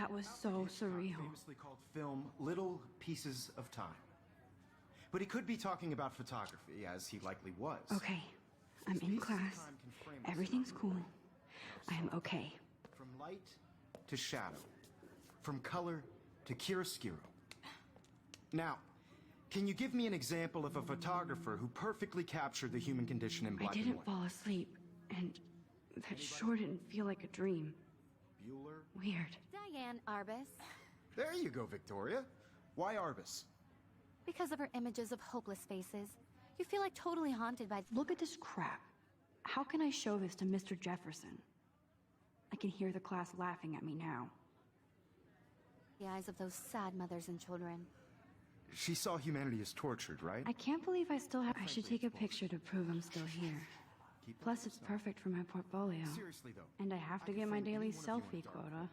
That was so surreal. Famously called film Little Pieces of Time. But he could be talking about photography, as he likely was. Okay, I'm in class. Everything's cool. I am okay. From light to shadow. From color to chiaroscuro. Now, can you give me an example of a photographer who perfectly captured the human condition in black and white? I didn't fall asleep, and that sure didn't feel like a dream. Bueller? Weird. Diane Arbus. There you go, Victoria. Why Arbus? Because of her images of hopeless faces. You feel like totally haunted by... Look at this crap. How can I show this to Mr. Jefferson? I can hear the class laughing at me now. the eyes of those sad mothers and children. She saw humanity as tortured, right? I can't believe I still have... I should take a picture to prove I'm still here. Plus, it's perfect for my portfolio. Seriously, though. And I have to get my daily selfie quota.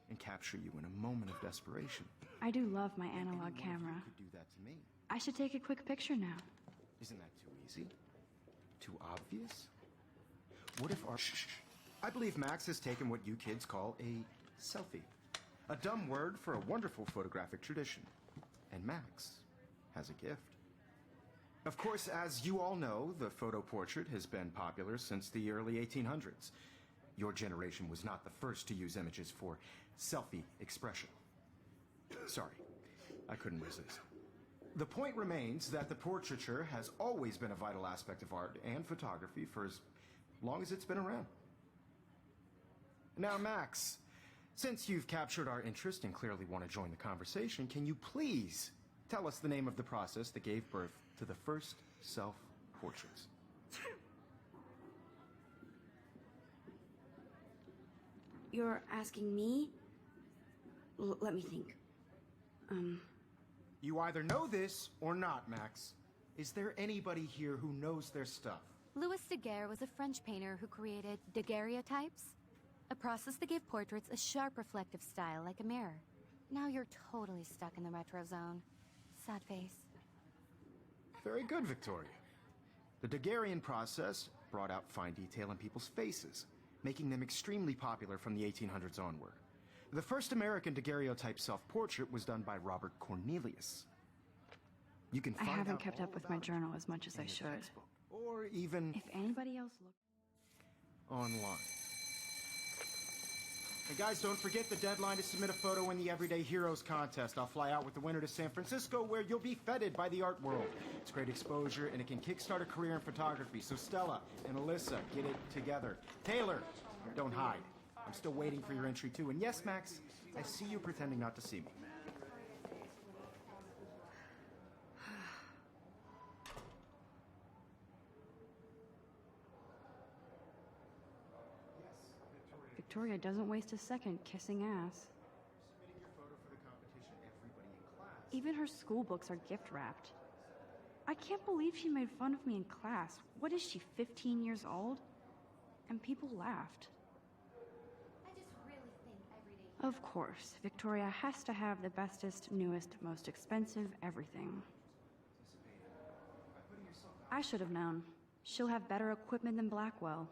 And capture you in a moment of desperation. I do love my analog camera. Could do that to me. I should take a quick picture now. Isn't that too easy? Too obvious? What if our... Shh. I believe Max has taken what you kids call a selfie. A dumb word for a wonderful photographic tradition. And Max has a gift. Of course, as you all know, the photo portrait has been popular since the early 1800s. Your generation was not the first to use images for selfie expression. Sorry, I couldn't resist. The point remains that the portraiture has always been a vital aspect of art and photography for as long as it's been around. Now, Max, since you've captured our interest and clearly want to join the conversation, can you please tell us the name of the process that gave birth to the first self-portraits? You're asking me? Let me think. You either know this or not, Max. Is there anybody here who knows their stuff? Louis Daguerre was a French painter who created daguerreotypes, a process that gave portraits a sharp reflective style like a mirror. Now you're totally stuck in the retro zone. Sad face. Very good, Victoria. The Daguerrean process brought out fine detail in people's faces, making them extremely popular from the 1800s onward. The first American daguerreotype self-portrait was done by Robert Cornelius. You can find I haven't out kept all up with about my it journal as much as in I the should. textbook, or even If anybody else looked... online. And guys, don't forget the deadline to submit a photo in the Everyday Heroes contest. I'll fly out with the winner to San Francisco, where you'll be feted by the art world. It's great exposure, and it can kickstart a career in photography. So Stella and Alyssa, get it together. Taylor, don't hide. I'm still waiting for your entry, too. And yes, Max, I see you pretending not to see me. Victoria doesn't waste a second kissing ass. Submitting your photo for the competition, everybody in class. Even her school books are gift wrapped. I can't believe she made fun of me in class. What is she, 15 years old? And people laughed. I just really think everyday... Of course, Victoria has to have the bestest, newest, most expensive everything. I should have known. She'll have better equipment than Blackwell.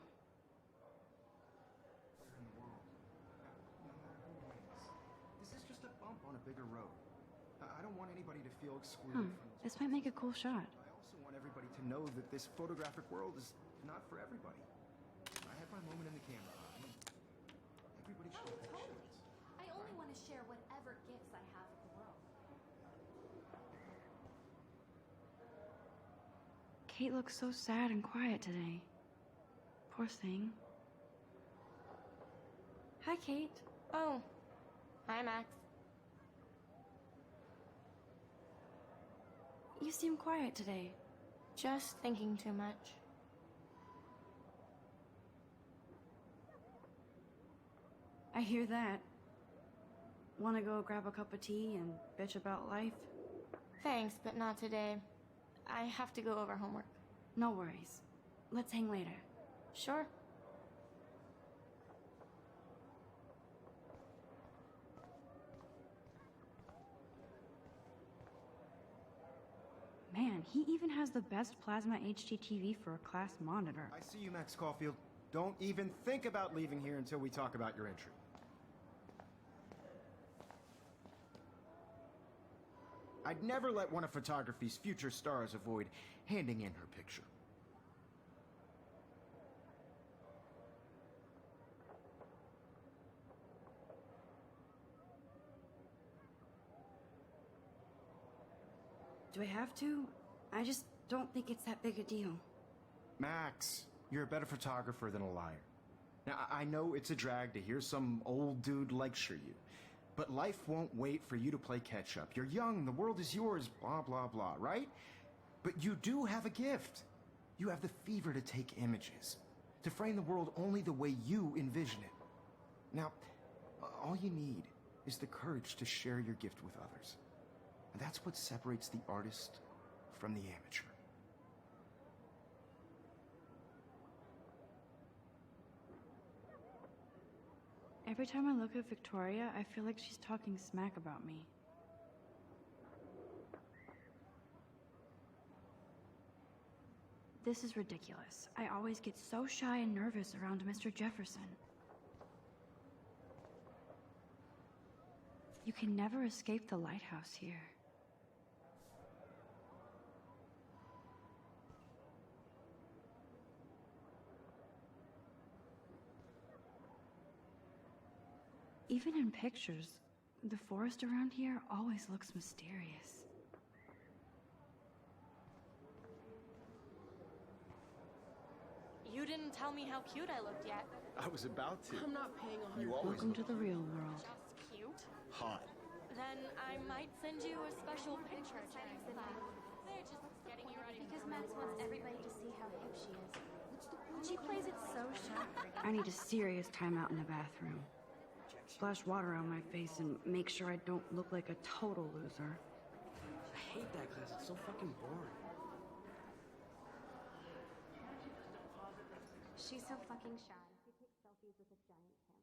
This is just a bump on a bigger road. I don't want anybody to feel excluded from this. This might make a cool shot. I also want everybody to know that this photographic world is not for everybody. I have my moment in the camera. Everybody should have pictures. I only want to share whatever gifts I have with the world. Kate looks so sad and quiet today. Poor thing. Hi, Kate. Oh. Hi, Max. You seem quiet today. Just thinking too much. I hear that. Want to go grab a cup of tea and bitch about life? Thanks, but not today. I have to go over homework. No worries. Let's hang later. Sure. Man, he even has the best plasma HDTV for a class monitor. I see you, Max Caulfield. Don't even think about leaving here until we talk about your entry. I'd never let one of photography's future stars avoid handing in her picture. Do I have to? I just don't think it's that big a deal. Max, you're a better photographer than a liar. Now, I know it's a drag to hear some old dude lecture you, but life won't wait for you to play catch-up. You're young, the world is yours, blah, blah, blah, right? But you do have a gift. You have the fever to take images, to frame the world only the way you envision it. Now, all you need is the courage to share your gift with others. And that's what separates the artist from the amateur. Every time I look at Victoria, I feel like she's talking smack about me. This is ridiculous. I always get so shy and nervous around Mr. Jefferson. You can never escape the lighthouse here. Even in pictures, the forest around here always looks mysterious. You didn't tell me how cute I looked yet. I was about to. I'm not paying 100. You always Welcome to the real world. Just cute? hot. Then I might send you a special picture during class. They're just getting you ready. Because Max wants everybody to see how hip she is. She plays it so sharp. I need a serious timeout in the bathroom. Splash water on my face and make sure I don't look like a total loser. I hate that class. It's so fucking boring. She's so fucking shy. She takes selfies with a giant camera.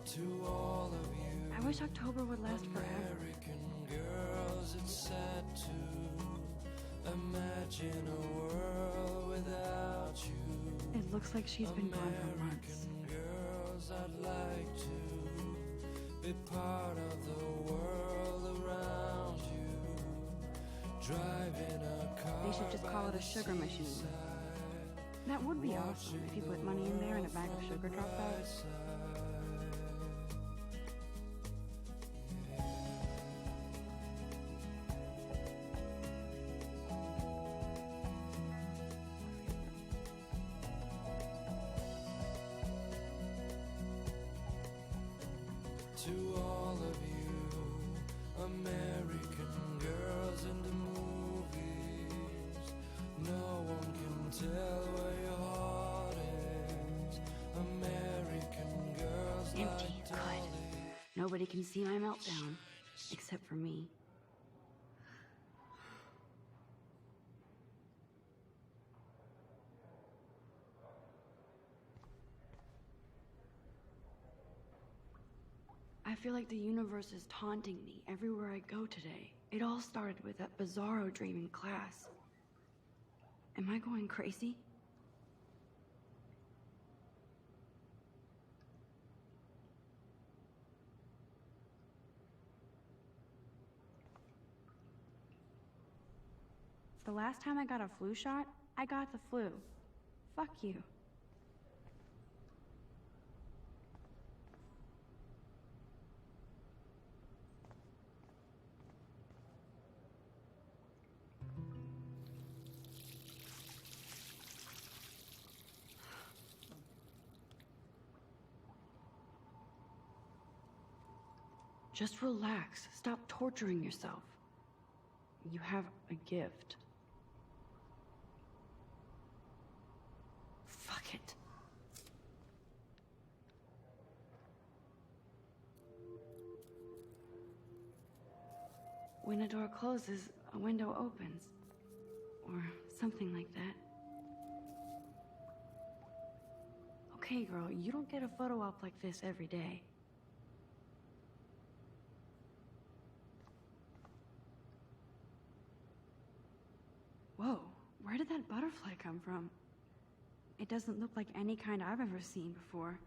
To all of you I wish October would last forever. American girls, it's sad to imagine a world without you. It looks like she's been gone for months. American girls, I'd like to be part of the world around you. Driving a car. They should just call it a sugar machine. That would be awesome if you put money in there and a bag of sugar dropped out. To all of you American girls in the movies, no one can tell where your heart is. American girls Empty, like good. dollies. Nobody can see my meltdown, except for me. I feel like the universe is taunting me everywhere I go today. It all started with that bizarro dream in class. Am I going crazy? The last time I got a flu shot, I got the flu. Fuck you. Just relax. Stop torturing yourself. You have a gift. Fuck it. When a door closes, a window opens. Or something like that. Okay, girl, you don't get a photo op like this every day. Whoa, where did that butterfly come from? It doesn't look like any kind I've ever seen before.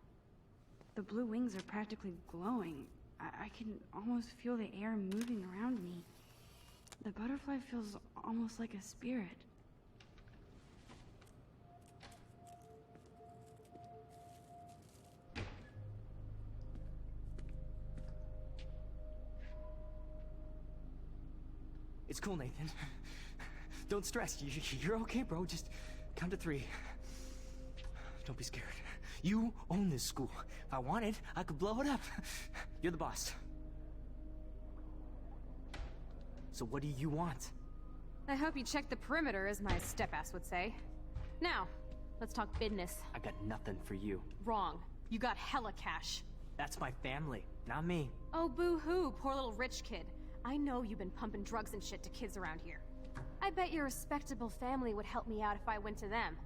The blue wings are practically glowing. I can almost feel the air moving around me. The butterfly feels almost like a spirit. It's cool, Nathan. Don't stress. You're okay, bro. Just count to 3. Don't be scared. You own this school. If I wanted, I could blow it up. You're the boss. So what do you want? I hope you checked the perimeter, as my step-ass would say. Now, let's talk business. I got nothing for you. Wrong. You got hella cash. That's my family, not me. Oh, boo-hoo, poor little rich kid. I know you've been pumping drugs and shit to kids around here. I bet your respectable family would help me out if I went to them.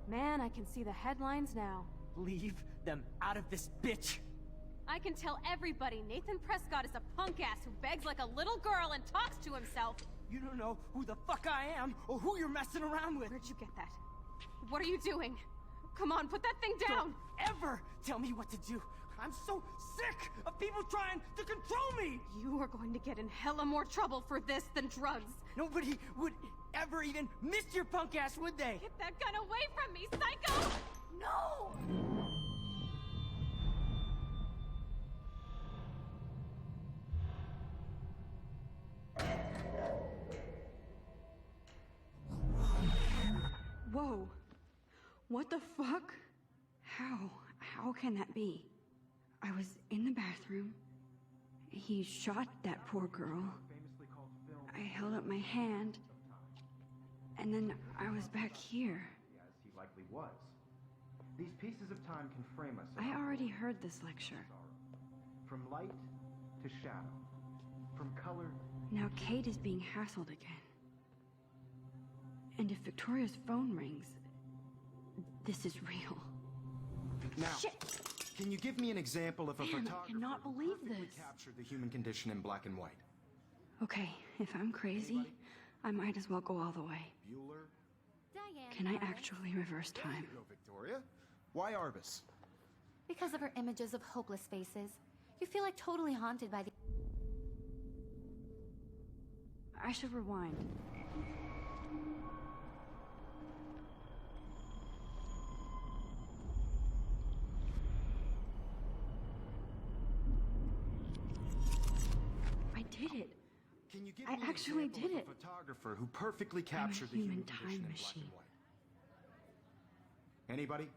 Man, I can see the headlines now. Leave them out of this, bitch! I can tell everybody Nathan Prescott is a punk-ass who begs like a little girl and talks to himself. You don't know who the fuck I am, or who you're messing around with. Where'd you get that? What are you doing? Come on, put that thing down! Don't ever tell me what to do! I'm so sick of people trying to control me! You are going to get in hella more trouble for this than drugs. Nobody would ever even miss your punk ass, would they? Get that gun away from me, psycho! No! Whoa. What the fuck? How can that be? I was in the bathroom. He shot that poor girl. I held up my hand. And then I was back here. As he likely was. These pieces of time can frame us. I already heard this lecture. From light to shadow. From color. Now Kate is being hassled again. And if Victoria's phone rings, this is real. Now, Shit! can you give me an example of a Man, I photographer cannot who believe perfectly this. captured the human condition in black and white? Okay, if I'm crazy, I might as well go all the way. Bueller? Diane. Can I actually reverse time? No, Victoria. Why Arbus? Because of her images of hopeless faces, you feel like totally haunted by the... I should rewind. I did it. Can you give I me an actually example did of it. a photographer who perfectly captured the human human time condition in black machine. and white? Anybody?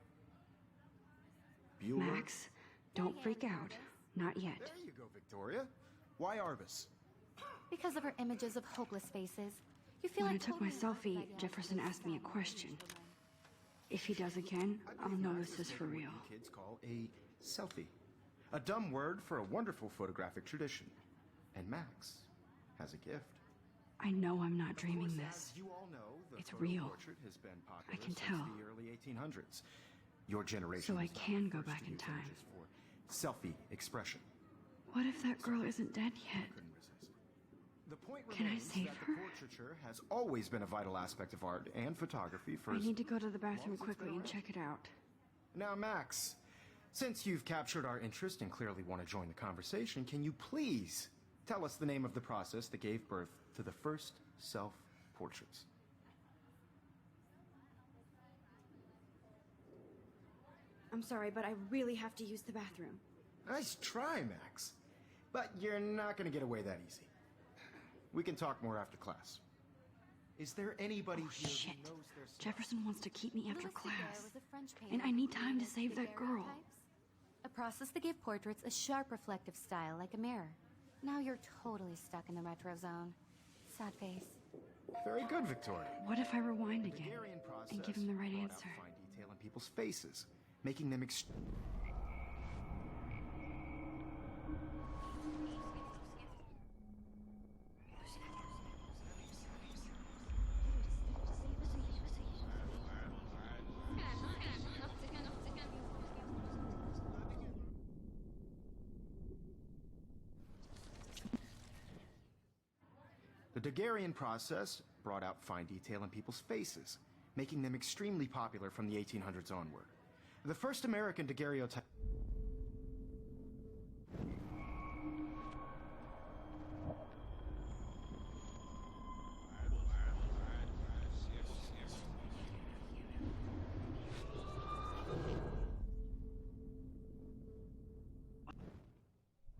Bueller? Max, don't freak out. Not yet. There you go, Victoria. Why Arbus? Because of her images of hopeless faces, you feel When I like took my totally haunted selfie, by the Jefferson ideas asked me a of question. women. If he does again, I I'll believe know Max this is for making real. what you kids call a selfie. A dumb word for a wonderful photographic tradition. And Max has a gift. I know I'm not Of dreaming course, this. As you all know, the It's photo real. portrait has been popular I can since tell. the early 1800s. Your generation So I was not can the go first back to in use time. images for selfie expression. What if that girl isn't dead yet? Couldn't resist. The point Can I remains save that her? the portraiture has always been a vital aspect of art and photography for I as need to go to the bathroom long as it's quickly been and around. check it out. Now, Max, since you've captured our interest and clearly want to join the conversation, can you please tell us the name of the process that gave birth to the first self-portraits? I'm sorry, but I really have to use the bathroom. Nice try, Max. But you're not going to get away that easy. We can talk more after class. Is there anybody Oh, here shit. who knows their stuff? Jefferson wants to keep me after Louis Daguerre class. was a French painter And I need who time to created save that girl. daguerreotypes, a process that gave portraits a sharp reflective style like a mirror. Now you're totally stuck in the retro zone. Sad face. Very good, Victoria. What if I rewind The again Daguerrean process and give him the right brought out answer? fine detail in people's faces, making them Daguerrean process brought out fine detail in people's faces, making them extremely popular from the 1800s onward. The first American daguerreotype...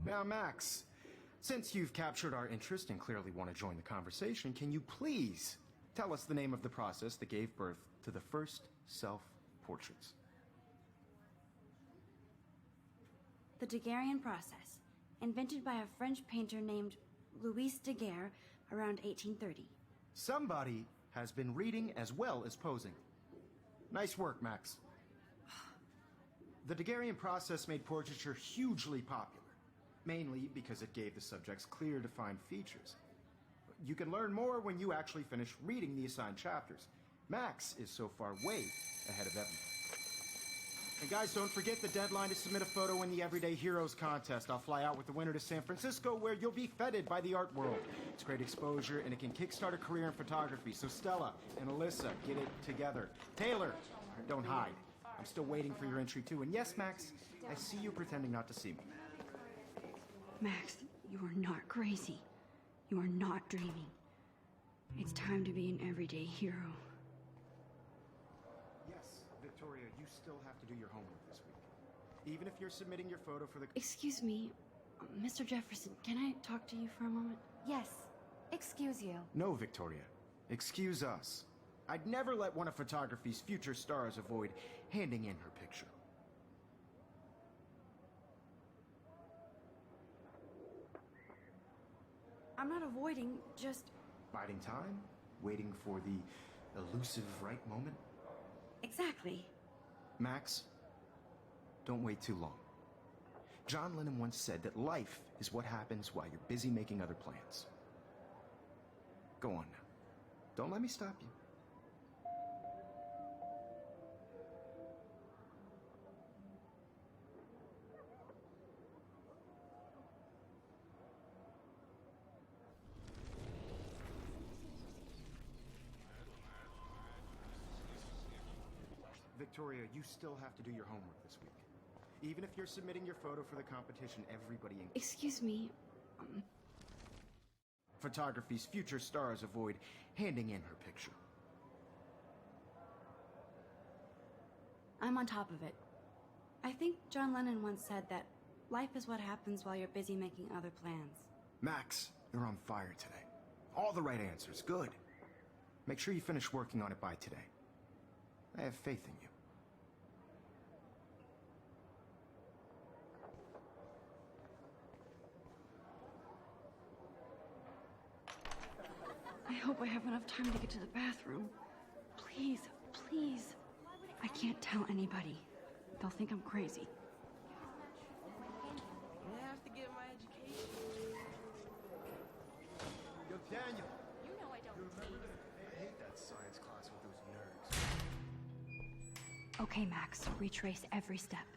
Now, Max, since you've captured our interest and clearly want to join the conversation, can you please tell us the name of the process that gave birth to the first self-portraits? The Daguerrean process, invented by a French painter named Louis Daguerre around 1830. Somebody has been reading as well as posing. Nice work, Max. The Daguerrean process made portraiture hugely popular, mainly because it gave the subjects clear, defined features. You can learn more when you actually finish reading the assigned chapters. Max is so far way ahead of everyone. And guys, don't forget the deadline to submit a photo in the Everyday Heroes contest. I'll fly out with the winner to San Francisco, where you'll be feted by the art world. It's great exposure, and it can kickstart a career in photography. So Stella and Alyssa, get it together. Taylor, don't hide. I'm still waiting for your entry, too. And yes, Max, I see you pretending not to see me. Max, you are not crazy. You are not dreaming. It's time to be an everyday hero. Yes, Victoria, you still have to do your homework this week. Even if you're submitting your photo for the... Excuse me, Mr. Jefferson, can I talk to you for a moment? Yes. Excuse you. No, Victoria. Excuse us. I'd never let one of photography's future stars avoid handing in her picture. I'm not avoiding, just... Biding time? Waiting for the elusive right moment? Exactly. Max, don't wait too long. John Lennon once said that life is what happens while you're busy making other plans. Go on now. Don't let me stop you. Victoria, you still have to do your homework this week. Even if you're submitting your photo for the competition, everybody in Excuse me, photography's future stars avoid handing in her picture. I'm on top of it. I think John Lennon once said that life is what happens while you're busy making other plans. Max, you're on fire today. All the right answers. Good. Make sure you finish working on it by today. I have faith in you. I hope I have enough time to get to the bathroom. Please, please. I can't tell anybody. They'll think I'm crazy. I have to get my education. Yo, Daniel. You know I don't tease. I hate that science class with those nerds. Okay, Max, retrace every step.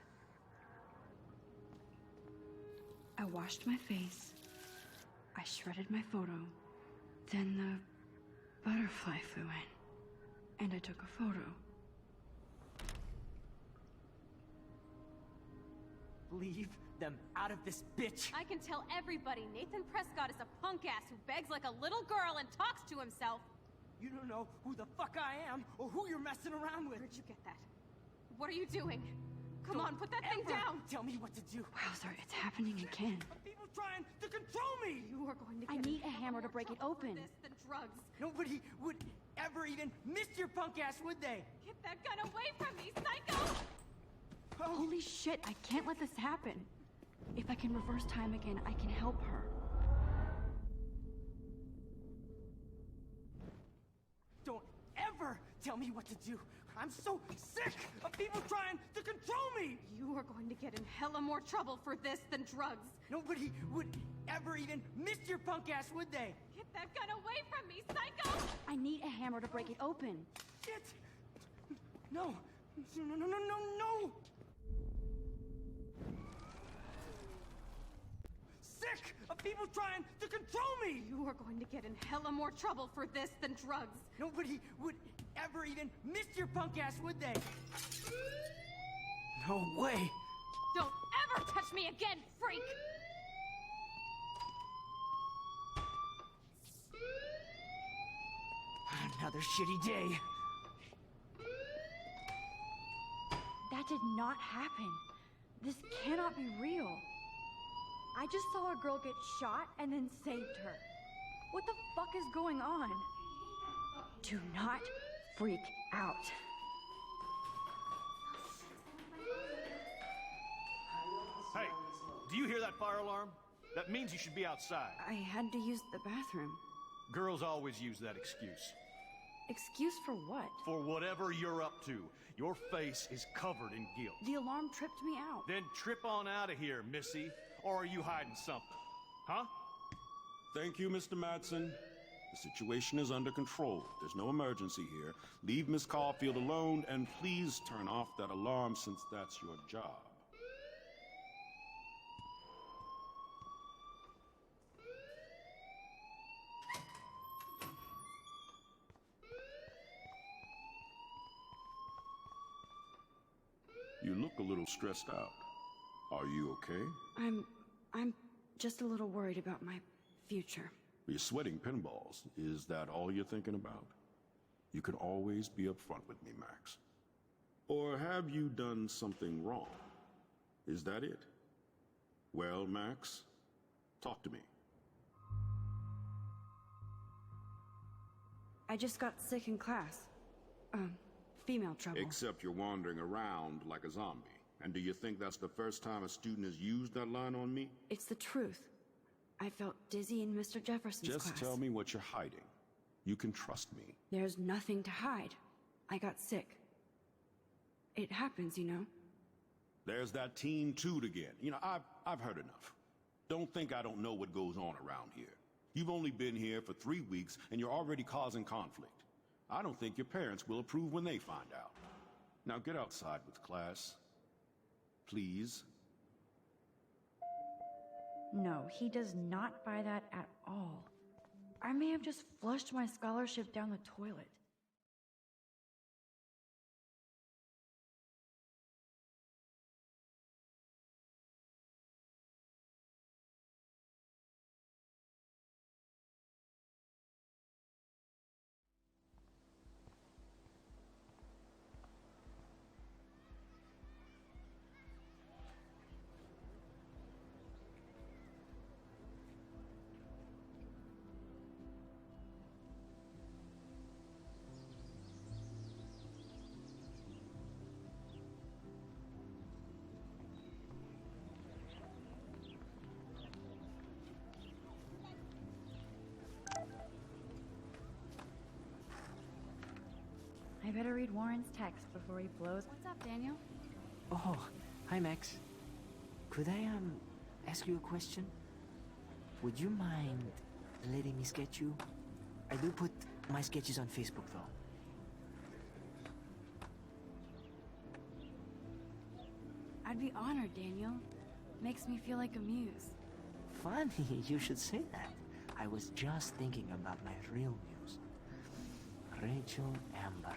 I washed my face. I shredded my photo. Then the butterfly flew in. And I took a photo. Leave them out of this, bitch! I can tell everybody Nathan Prescott is a punk ass who begs like a little girl and talks to himself. You don't know who the fuck I am or who you're messing around with. Where'd you get that? What are you doing? Come Don't on, put that thing ever down! Tell me what to do. Wowzer, it's happening again. People trying to control me! You are going to I get need in a hammer to more break it trouble for open. This than drugs. Nobody would ever even miss your punk ass, would they? Get that gun away from me, psycho! Holy shit, I can't let this happen. If I can reverse time again, I can help her. Don't ever tell me what to do. I'm so sick of people trying to control me! You are going to get in hella more trouble for this than drugs. Nobody would ever even miss your punk ass, would they? Get that gun away from me, psycho! I need a hammer to break it open. Shit! No! No, no, no, no, no! sick of people trying to control me! You are going to get in hella more trouble for this than drugs. Nobody would ever even miss your punk ass, would they? No way! Don't ever touch me again, freak! Another shitty day. That did not happen. This cannot be real. I just saw a girl get shot and then saved her. What the fuck is going on? Do not freak out. Hey, do you hear that fire alarm? That means you should be outside. I had to use the bathroom. Girls always use that excuse. Excuse for what? For whatever you're up to. Your face is covered in guilt. The alarm tripped me out. Then trip on out of here, Missy. Or are you hiding something? Huh? Thank you, Mr. Madsen. The situation is under control. There's no emergency here. Leave Miss Caulfield alone, and please turn off that alarm since that's your job. You look a little stressed out. Are you okay? I'm just a little worried about my future. You're sweating pinballs. Is that all you're thinking about? You can always be upfront with me, Max. Or have you done something wrong? Is that it? Well, Max, talk to me. I just got sick in class. Female trouble. Except you're wandering around like a zombie. And do you think that's the first time a student has used that line on me? It's the truth. I felt dizzy in Mr. Jefferson's class. Just tell me what you're hiding. You can trust me. There's nothing to hide. I got sick. It happens, you know. There's that Teen Toot again. You know, I've heard enough. Don't think I don't know what goes on around here. You've only been here for 3 weeks, and you're already causing conflict. I don't think your parents will approve when they find out. Now get outside with class. Please. No, he does not buy that at all. I may have just flushed my scholarship down the toilet. I better read Warren's text before he blows. What's up, Daniel? Oh, hi, Max. Could I, ask you a question? Would you mind letting me sketch you? I do put my sketches on Facebook, though. I'd be honored, Daniel. Makes me feel like a muse. Funny, you should say that. I was just thinking about my real muse. Rachel Amber.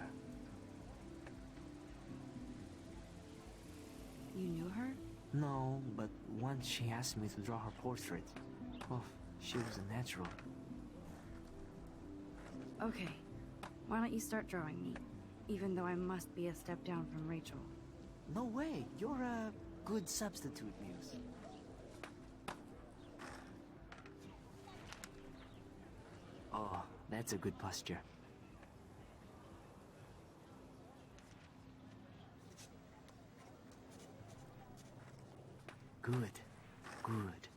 You knew her? No, but once she asked me to draw her portrait. Oh, she was a natural. Okay. Why don't you start drawing me? Even though I must be a step down from Rachel. No way, you're a good substitute muse. Oh, that's a good posture. Good, good.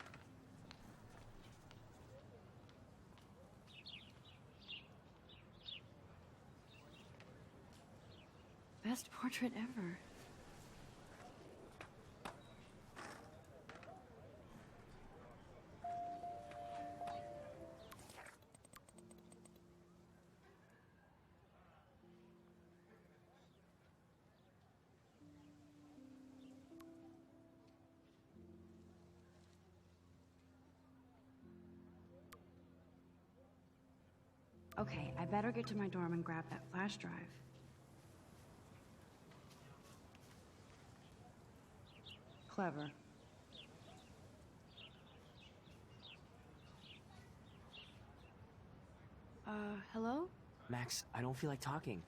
Best portrait ever. Okay, I better get to my dorm and grab that flash drive. Clever. Hello? Max, I don't feel like talking.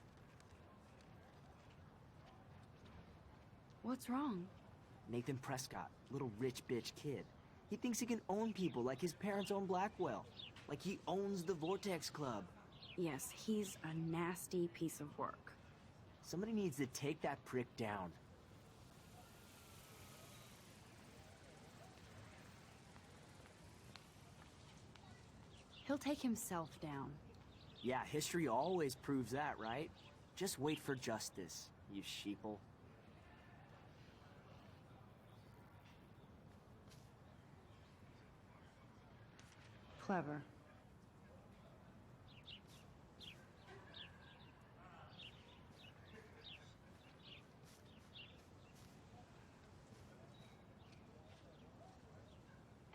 What's wrong? Nathan Prescott, little rich bitch kid. He thinks he can own people like his parents own Blackwell. Like he owns the Vortex Club. Yes, he's a nasty piece of work. Somebody needs to take that prick down. He'll take himself down. Yeah, history always proves that, right? Just wait for justice, you sheeple. Clever.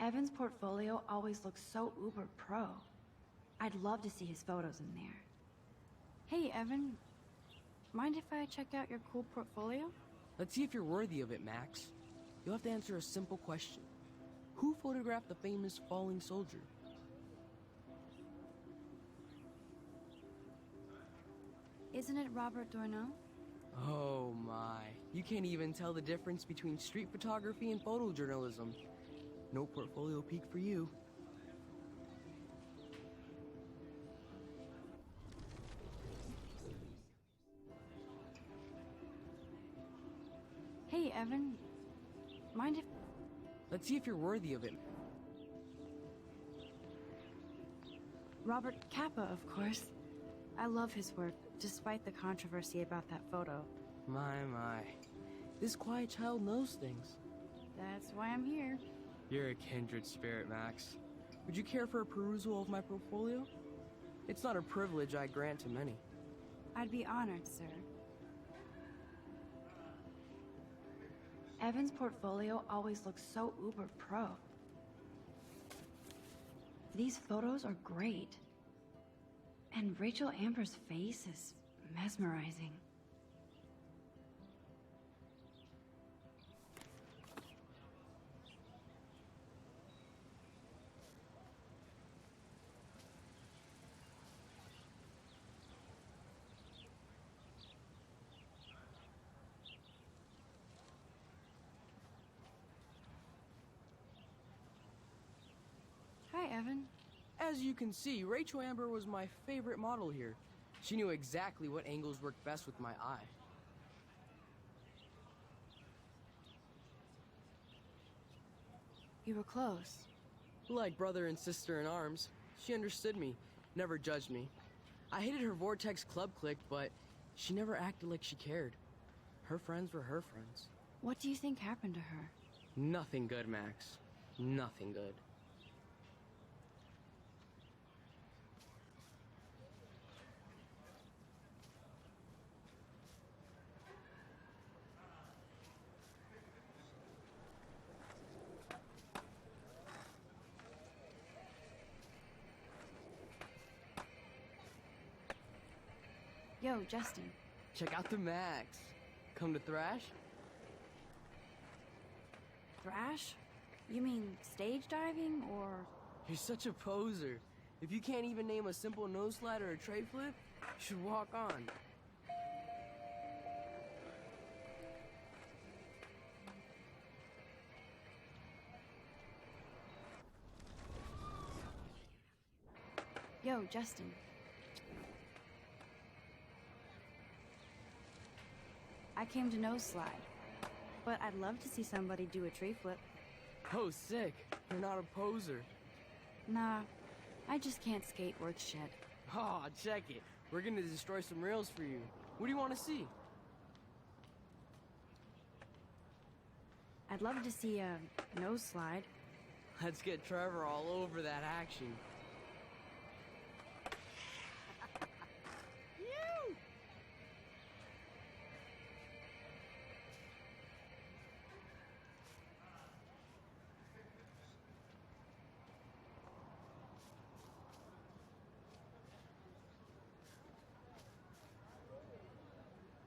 Evan's portfolio always looks so uber pro. I'd love to see his photos in there. Hey, Evan. Mind if I check out your cool portfolio? Let's see if you're worthy of it, Max. You'll have to answer a simple question. Who photographed the famous falling soldier? Isn't it Robert Doisneau? Oh my. You can't even tell the difference between street photography and photojournalism. No portfolio peek for you. Hey, Evan. Mind if... Let's see if you're worthy of it. Robert Capa, of course. I love his work, despite the controversy about that photo. My. This quiet child knows things. That's why I'm here. You're a kindred spirit, Max. Would you care for a perusal of my portfolio? It's not a privilege I grant to many. I'd be honored, sir. Evan's portfolio always looks so uber pro. These photos are great. And Rachel Amber's face is mesmerizing. Hi, Evan. As you can see, Rachel Amber was my favorite model here. She knew exactly what angles worked best with my eye. You were close. Like brother and sister in arms, she understood me, never judged me. I hated her Vortex Club clique, but she never acted like she cared. Her friends were her friends. What do you think happened to her? Nothing good, Max. Nothing good. Yo, Justin. Check out the Max. Come to thrash? Thrash? You mean stage diving, or... You're such a poser. If you can't even name a simple nose slide or a tray flip, you should walk on. Yo, Justin. I came to nose slide, but I'd love to see somebody do a tree flip. Oh, sick. You're not a poser. Nah, I just can't skate worth shit. Aw, check it. We're gonna destroy some rails for you. What do you want to see? I'd love to see a nose slide. Let's get Trevor all over that action.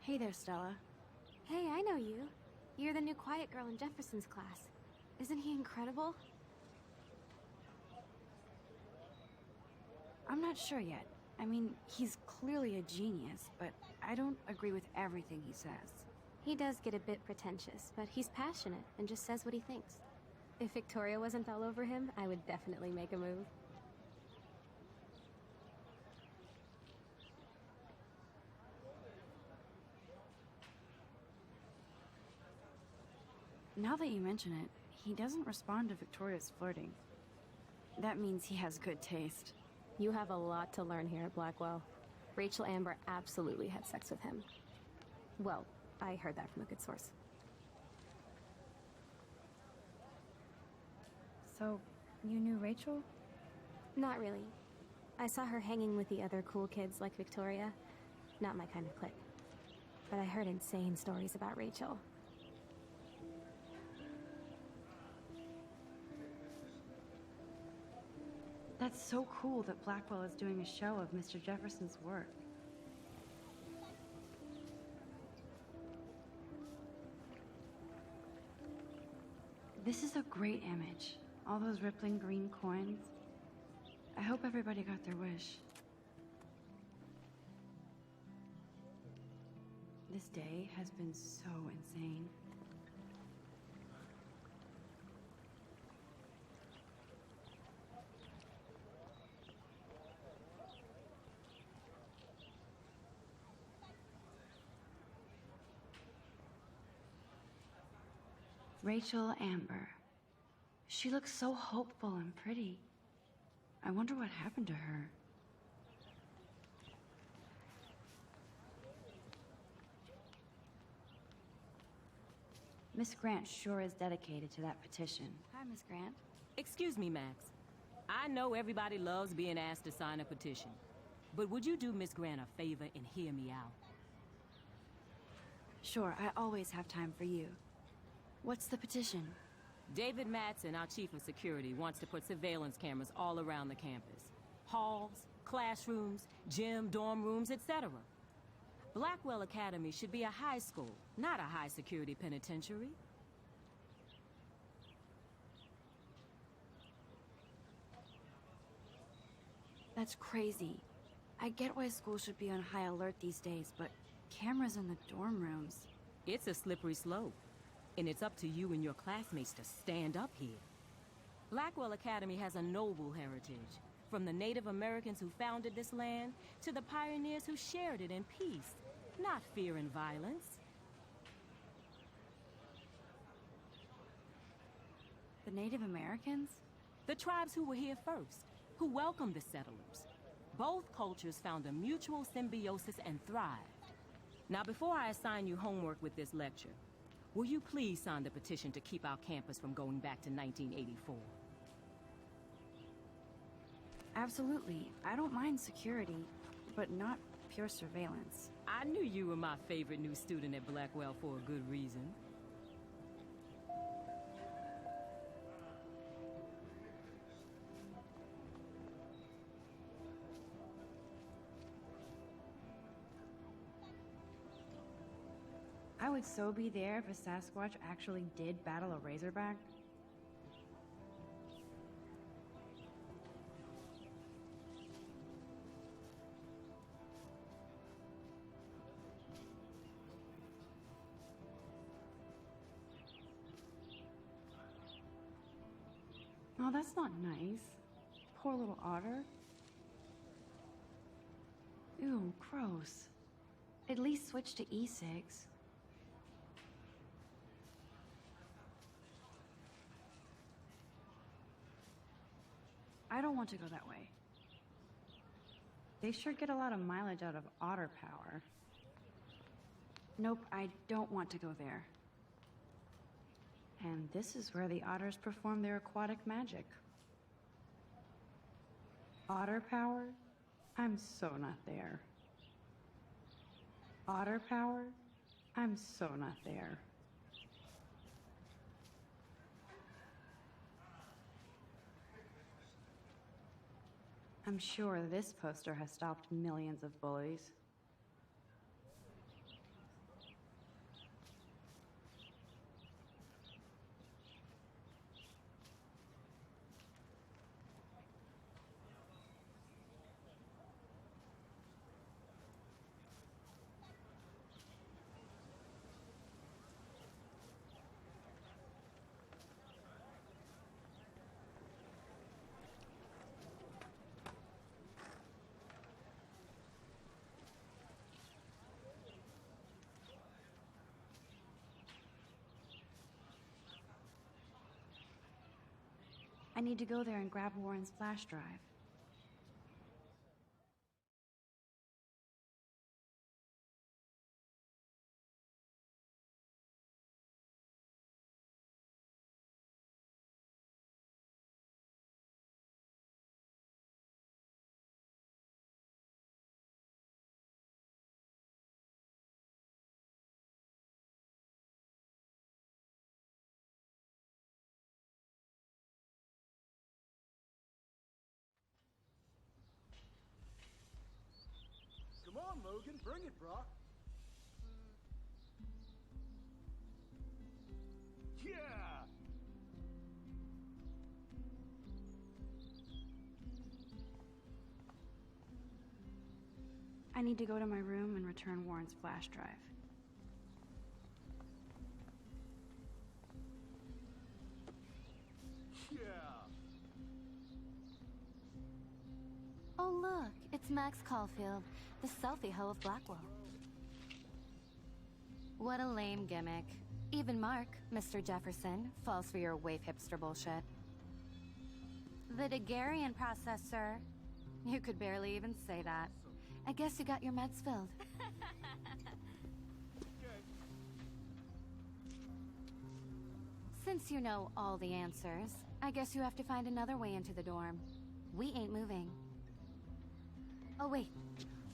Hey there, Stella. Hey, I know you. You're the new quiet girl in Jefferson's class. Isn't he incredible? I'm not sure yet. I mean, he's clearly a genius, but I don't agree with everything he says. He does get a bit pretentious, but he's passionate and just says what he thinks. If Victoria wasn't all over him, I would definitely make a move. Now that you mention it, he doesn't respond to Victoria's flirting. That means he has good taste. You have a lot to learn here at Blackwell. Rachel Amber absolutely had sex with him. Well, I heard that from a good source. So, you knew Rachel? Not really. I saw her hanging with the other cool kids like Victoria. Not my kind of clique. But I heard insane stories about Rachel. That's so cool that Blackwell is doing a show of Mr. Jefferson's work. This is a great image. All those rippling green coins. I hope everybody got their wish. This day has been so insane. Rachel Amber. She looks so hopeful and pretty. I wonder what happened to her. Miss Grant sure is dedicated to that petition. Hi, Miss Grant. Excuse me, Max. I know everybody loves being asked to sign a petition, but would you do Miss Grant a favor and hear me out? Sure, I always have time for you. What's the petition? David Madsen, our chief of security, wants to put surveillance cameras all around the campus. Halls, classrooms, gym, dorm rooms, etc. Blackwell Academy should be a high school, not a high-security penitentiary. That's crazy. I get why schools should be on high alert these days, but cameras in the dorm rooms... It's a slippery slope. And it's up to you and your classmates to stand up here. Blackwell Academy has a noble heritage, from the Native Americans who founded this land to the pioneers who shared it in peace, not fear and violence. The Native Americans? The tribes who were here first, who welcomed the settlers. Both cultures found a mutual symbiosis and thrived. Now, before I assign you homework with this lecture, will you please sign the petition to keep our campus from going back to 1984? Absolutely. I don't mind security, but not pure surveillance. I knew you were my favorite new student at Blackwell for a good reason. I would so be there if a Sasquatch actually did battle a Razorback. Oh, that's not nice. Poor little otter. Ew, gross. At least switch to E6. I don't want to go that way. They sure get a lot of mileage out of otter power. Nope, I don't want to go there. And this is where the otters perform their aquatic magic. Otter power? I'm so not there. Otter power? I'm so not there. I'm sure this poster has stopped millions of bullies. need to go there and grab Warren's flash drive. Come on, Logan, bring it, brah. Yeah! I need to go to my room and return Warren's flash drive. Yeah! Oh look, it's Max Caulfield, the selfie hoe of Blackwell. What a lame gimmick. Even Mark, Mr. Jefferson, falls for your wave hipster bullshit. The Daguerrean processor. You could barely even say that. I guess you got your meds filled. Since you know all the answers, I guess you have to find another way into the dorm. We ain't moving. Oh wait,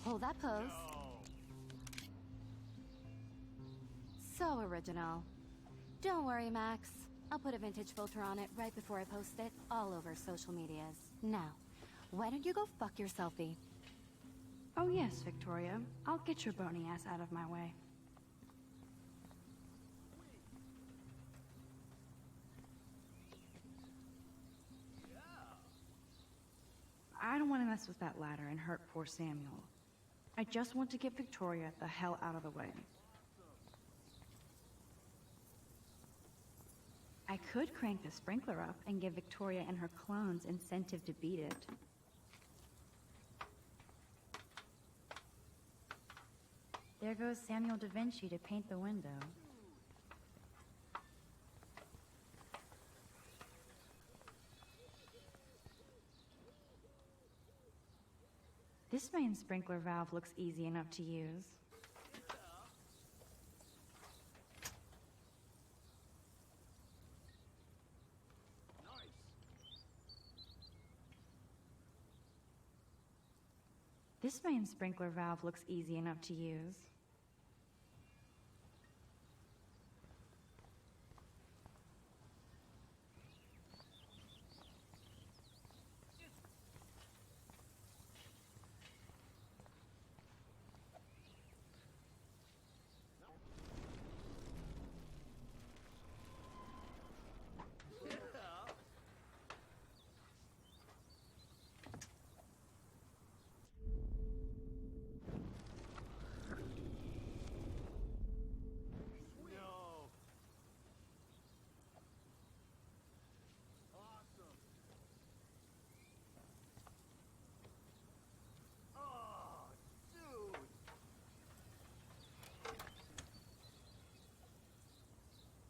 hold that pose. So original. Don't worry, Max. I'll put a vintage filter on it right before I post it all over social medias. Now, why don't you go fuck your selfie? Oh yes, Victoria. I'll get your bony ass out of my way. I don't want to mess with that ladder and hurt poor Samuel. I just want to get Victoria the hell out of the way. I could crank the sprinkler up and give Victoria and her clones incentive to beat it. There goes Samuel da Vinci to paint the window. This main sprinkler valve looks easy enough to use. This main sprinkler valve looks easy enough to use.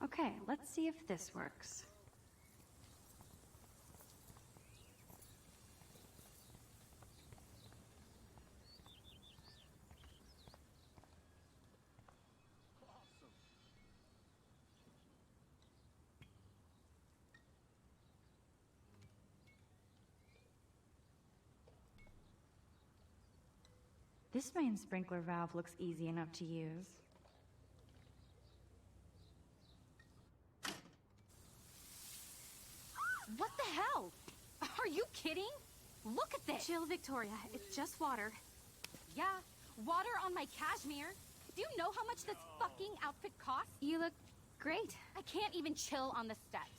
Okay, let's see if this works. This main sprinkler valve looks easy enough to use. What the hell? Are you kidding? Look at this! Chill, Victoria. It's just water. Yeah, water on my cashmere. Do you know how much this fucking outfit costs? You look great. I can't even chill on the steps.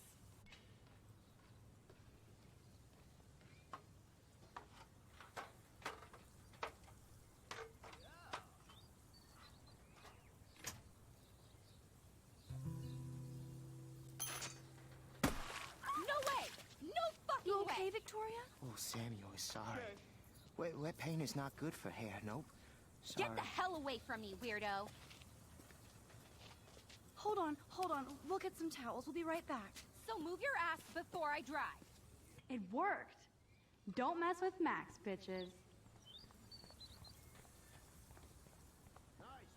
Okay, Victoria? Oh, Samuel is sorry. Wet paint is not good for hair, nope. Sorry. Get the hell away from me, weirdo. Hold on. We'll get some towels. We'll be right back. So move your ass before I drive. It worked! Don't mess with Max, bitches. Nice,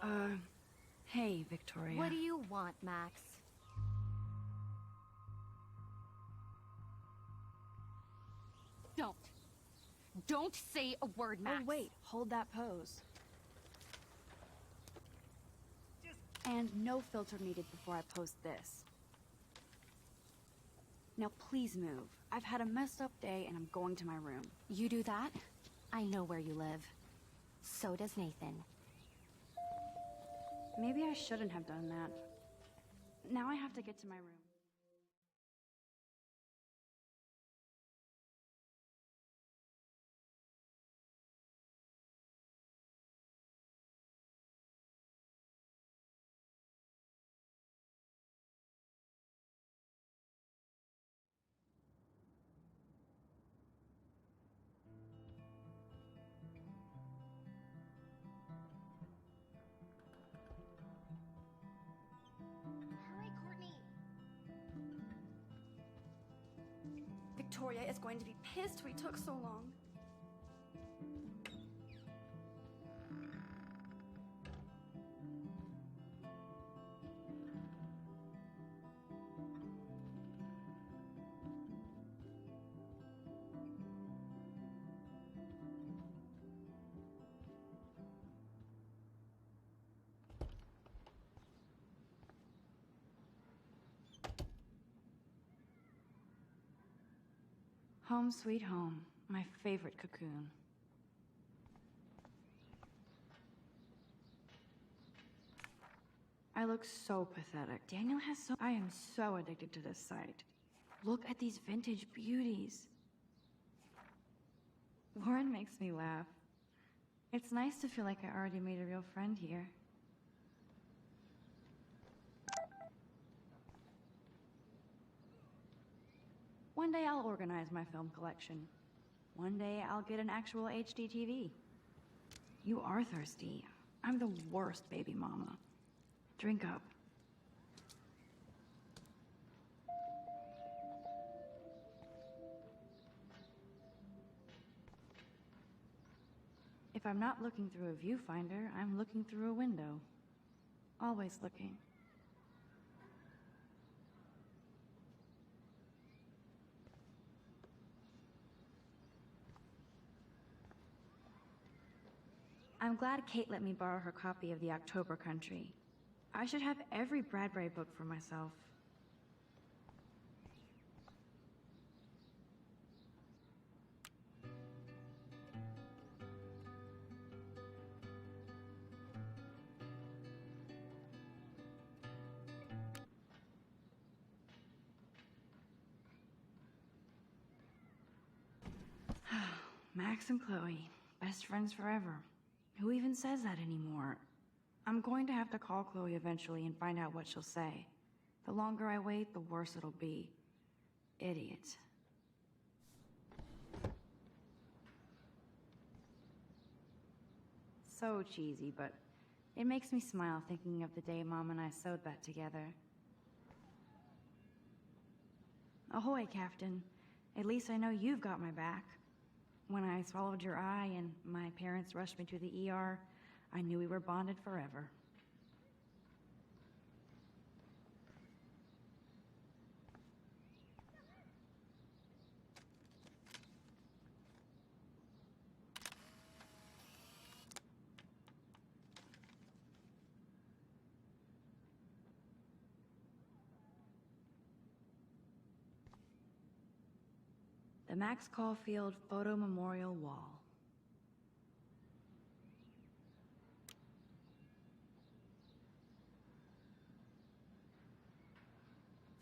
bro. Hey, Victoria. What do you want, Max? Don't say a word, Max. Oh, wait. Hold that pose. And no filter needed before I post this. Now please move. I've had a messed up day and I'm going to my room. You do that? I know where you live. So does Nathan. Maybe I shouldn't have done that. Now I have to get to my room. Hurry, Courtney. Victoria is going to be pissed we took so long. Home sweet home, my favorite cocoon. I look so pathetic. Daniel has so... I am so addicted to this site. Look at these vintage beauties. Warren makes me laugh. It's nice to feel like I already made a real friend here. One day I'll organize my film collection. One day I'll get an actual HD TV. You are thirsty. I'm the worst baby mama. Drink up. If I'm not looking through a viewfinder, I'm looking through a window. Always looking. I'm glad Kate let me borrow her copy of The October Country. I should have every Bradbury book for myself. Max and Chloe, best friends forever. Who even says that anymore? I'm going to have to call Chloe eventually and find out what she'll say. The longer I wait, the worse it'll be. Idiot. So cheesy, but it makes me smile thinking of the day Mom and I sewed that together. Ahoy, Captain. At least I know you've got my back. When I swallowed your eye and my parents rushed me to the ER, I knew we were bonded forever. The Max Caulfield Photo Memorial Wall.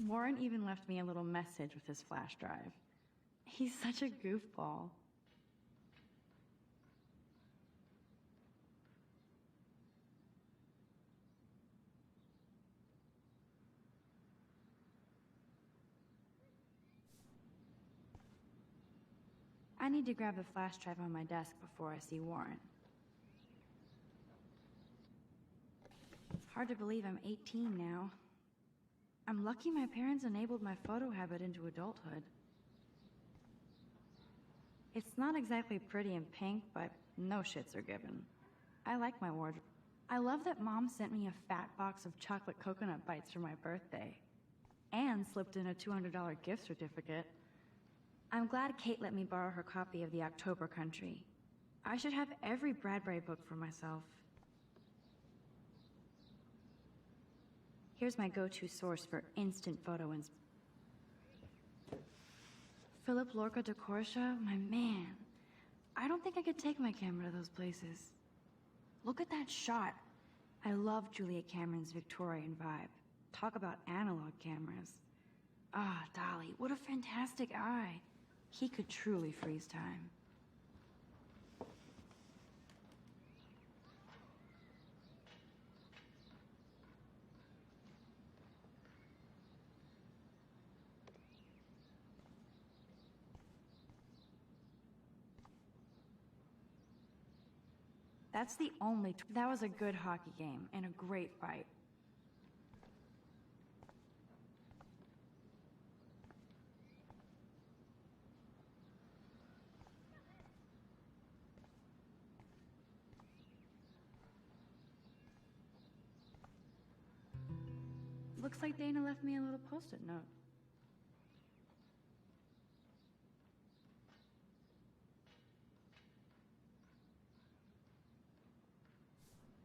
Warren even left me a little message with his flash drive. He's such a goofball. I need to grab the flash drive on my desk before I see Warren. It's hard to believe I'm 18 now. I'm lucky my parents enabled my photo habit into adulthood. It's not exactly pretty and pink, but no shits are given. I like my wardrobe. I love that Mom sent me a fat box of chocolate coconut bites for my birthday, and slipped in a $200 gift certificate. I'm glad Kate let me borrow her copy of The October Country. I should have every Bradbury book for myself. Here's my go-to source for instant photo Philip Lorca de Corsia, my man. I don't think I could take my camera to those places. Look at that shot. I love Juliet Cameron's Victorian vibe. Talk about analog cameras. Ah, Dolly, what a fantastic eye. He could truly freeze time. That's the only... That was a good hockey game and a great fight. Looks like Dana left me a little post-it note.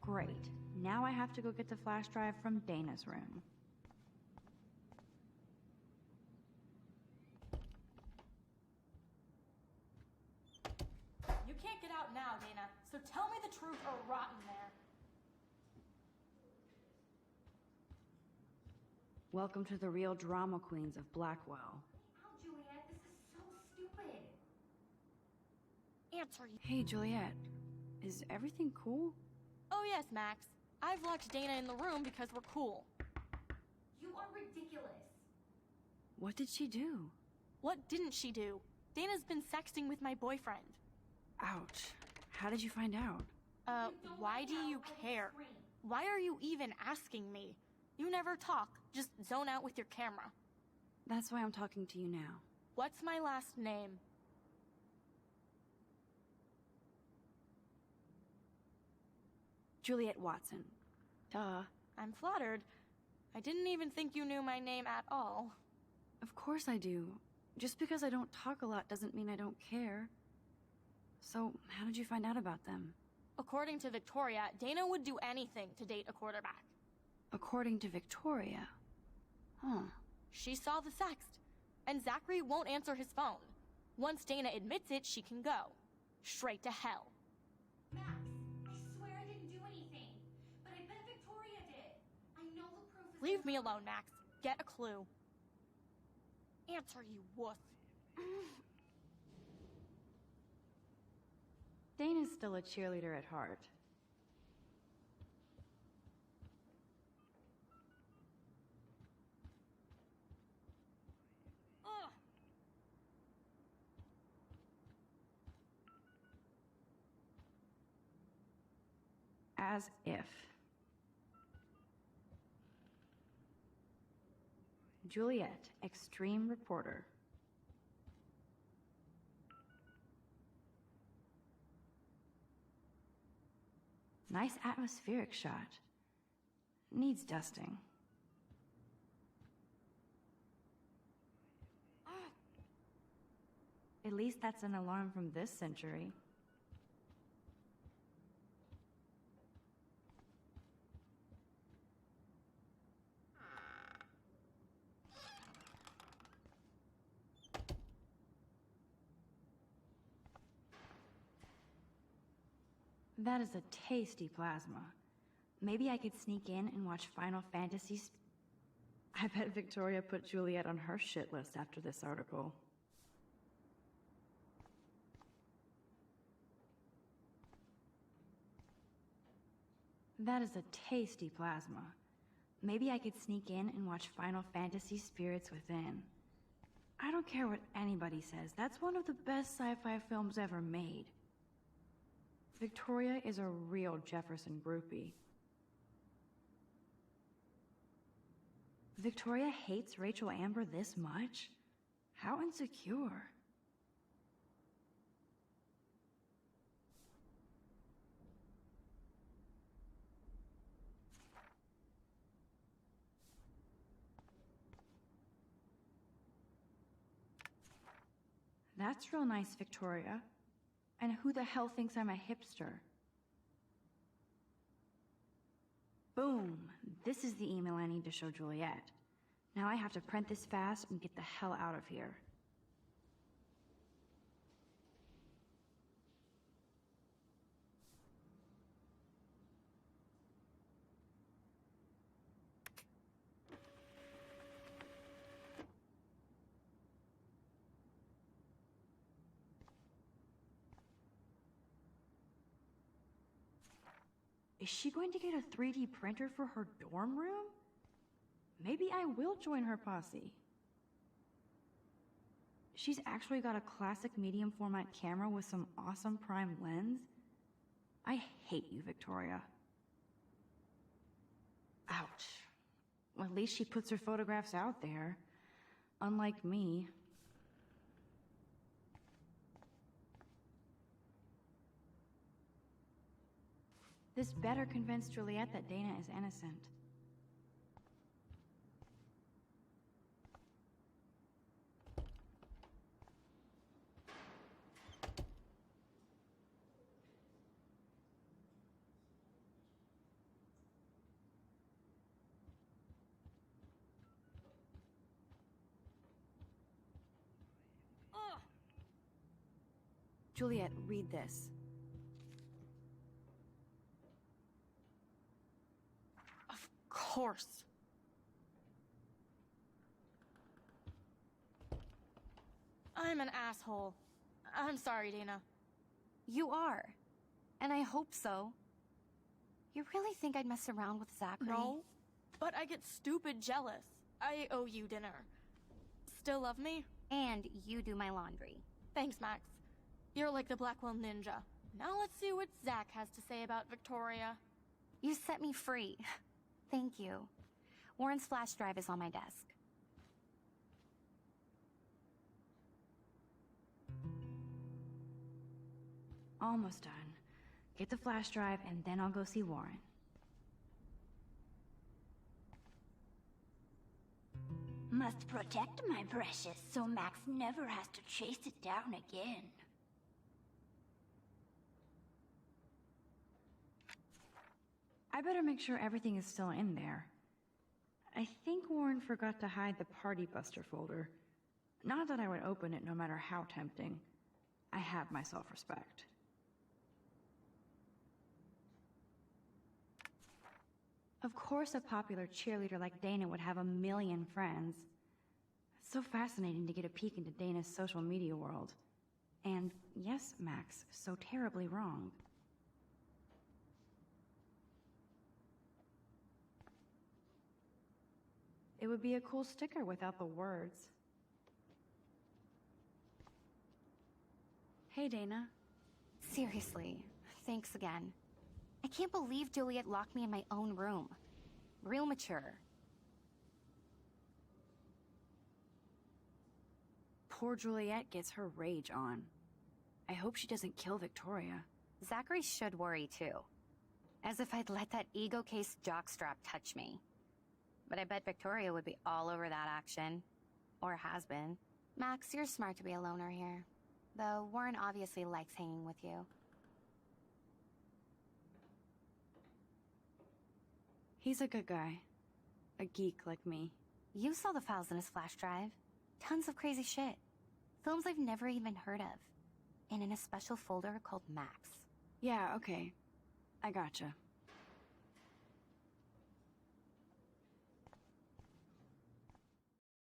Great. Now I have to go get the flash drive from Dana's room. You can't get out now, Dana, so tell me the truth or rot in there. Welcome to the real drama queens of Blackwell. Oh, Juliet, this is so stupid. Answer you. Hey, Juliet. Is everything cool? Oh, yes, Max. I've locked Dana in the room because we're cool. You are ridiculous. What did she do? What didn't she do? Dana's been sexting with my boyfriend. Ouch. How did you find out? Why do you care? Why are you even asking me? You never talk. Just zone out with your camera. That's why I'm talking to you now. What's my last name? Juliet Watson. Duh. I'm flattered. I didn't even think you knew my name at all. Of course I do. Just because I don't talk a lot doesn't mean I don't care. So, how did you find out about them? According to Victoria, Dana would do anything to date a quarterback. According to Victoria? Huh. She saw the sext, and Zachary won't answer his phone. Once Dana admits it, she can go. Straight to hell. Max, I swear I didn't do anything. But I bet Victoria did. I know the proof is... Leave me alone, Max. Get a clue. Answer, you wuss. Dana's still a cheerleader at heart. As if. Juliet, extreme reporter. Nice atmospheric shot. Needs dusting. At least that's an alarm from this century. That is a tasty plasma. Maybe I could sneak in and watch Final Fantasy. I bet Victoria put Juliet on her shit list after this article. That is a tasty plasma. Maybe I could sneak in and watch Final Fantasy Spirits Within. I don't care what anybody says, that's one of the best sci-fi films ever made. Victoria is a real Jefferson groupie. Victoria hates Rachel Amber this much? How insecure. That's real nice, Victoria. And who the hell thinks I'm a hipster? Boom! This is the email I need to show Juliet. Now I have to print this fast and get the hell out of here. Is she going to get a 3D printer for her dorm room? Maybe I will join her posse. She's actually got a classic medium format camera with some awesome prime lens. I hate you, Victoria. Ouch. Well, at least she puts her photographs out there. Unlike me. This better convince Juliet that Dana is innocent. Juliet, read this. Of course. I'm an asshole. I'm sorry, Dana. You are. And I hope so. You really think I'd mess around with Zachary? No, but I get stupid jealous. I owe you dinner. Still love me? And you do my laundry. Thanks, Max. You're like the Blackwell Ninja. Now let's see what Zach has to say about Victoria. You set me free. Thank you. Warren's flash drive is on my desk. Almost done. Get the flash drive and then I'll go see Warren. Must protect my precious so Max never has to chase it down again. I better make sure everything is still in there. I think Warren forgot to hide the Party Buster folder. Not that I would open it no matter how tempting. I have my self-respect. Of course a popular cheerleader like Dana would have a million friends. It's so fascinating to get a peek into Dana's social media world. And yes, Max, so terribly wrong. It would be a cool sticker without the words. Hey, Dana. Seriously, thanks again. I can't believe Juliet locked me in my own room. Real mature. Poor Juliet gets her rage on. I hope she doesn't kill Victoria. Zachary should worry too. As if I'd let that ego-case jockstrap touch me. But I bet Victoria would be all over that action. Or has been. Max, you're smart to be a loner here. Though Warren obviously likes hanging with you. He's a good guy. A geek like me. You saw the files in his flash drive. Tons of crazy shit. Films I've never even heard of. And in a special folder called Max. Yeah, okay. I gotcha.